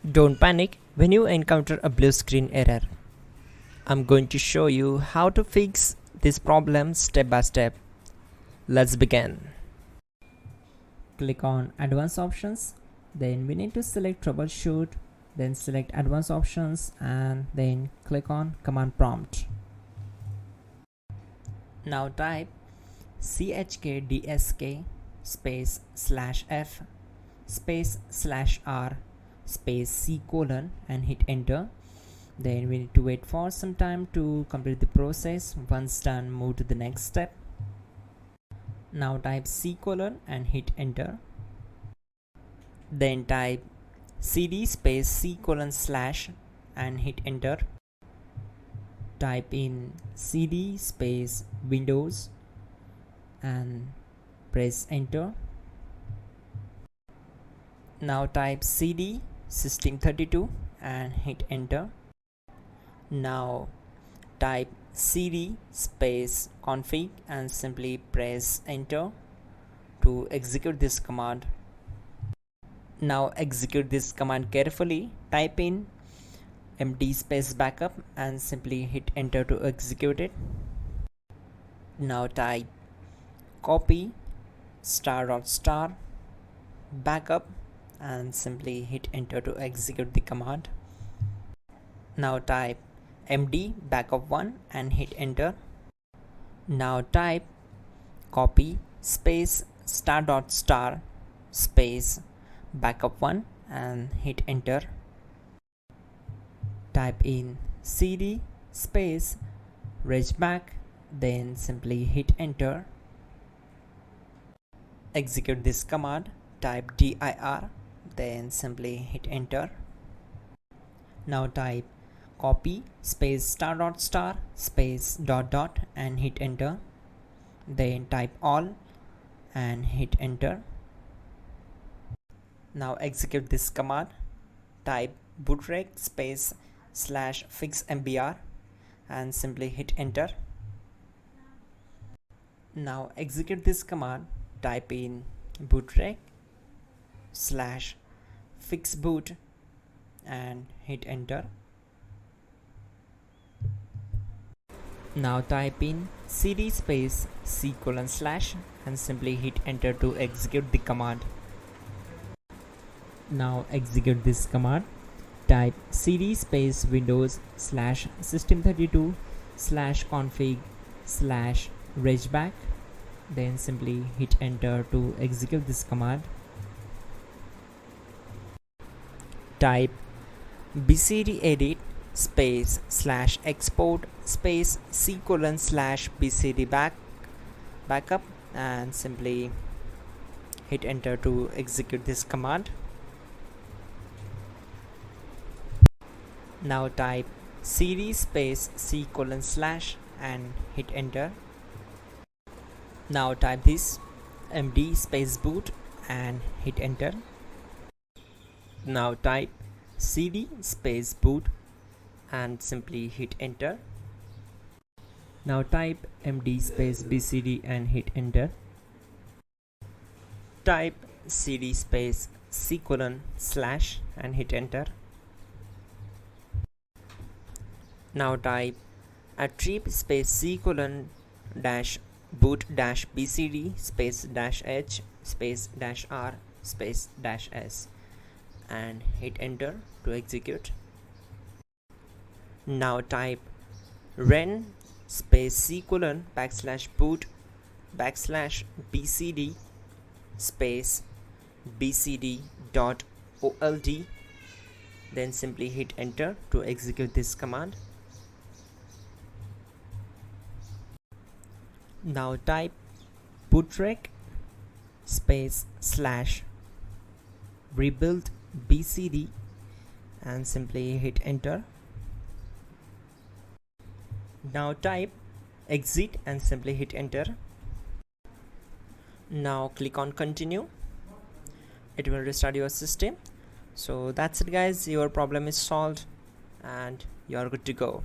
Don't panic when you encounter a blue screen error. I'm going to show you how to fix this problem step by step. Let's begin. Click on Advanced Options. Then we need to select Troubleshoot. Then select Advanced Options and then click on Command Prompt. Now type chkdsk space /f space /r space c : and hit enter. Then we need to wait for some time to complete the process. Once done, move to the next step. Now type c : and hit enter. Then type cd space c : / and hit enter. Type in cd space Windows and press enter. Now type cd system32 and hit enter. Now type cd space config and simply press enter to execute this command. Now execute this command carefully. Type in md space backup and simply hit enter to execute it. Now type copy ** backup and simply hit enter to execute the command. Now type md backup1 and hit enter. Now type copy space ** space backup1 and hit enter. Type in cd space regback, then simply hit enter. Execute this command. Type dir, then simply hit enter. Now type copy space ** space ... and hit enter. Then type all and hit enter. Now execute this command. Type bootrec space /fixmbr and simply hit enter. Now execute this command. Type in bootrec /fixboot and hit enter. Now type in cd space c : / and simply hit enter to execute the command. Now execute this command. Type cd space Windows /system32 /config /regback, then simply hit enter to execute this command. Type bcd edit space /export space c : /bcd backup and simply hit enter to execute this command. Now type cd space c : / and hit enter. Now type this md space boot and hit enter. Now type cd space boot and simply hit enter. Now type md space bcd and hit enter. Type cd space c : / and hit enter. Now type attrib space c : -boot -bcd space -h space -r space -s and hit enter to execute. Now type ren space c : /boot /bcd space bcd.old, then simply hit enter to execute this command. Now type bootrec space /rebuild bcd and simply hit enter. Now type exit and simply hit enter. Now click on continue. It will restart your system. So that's it guys, your problem is solved and you are good to go.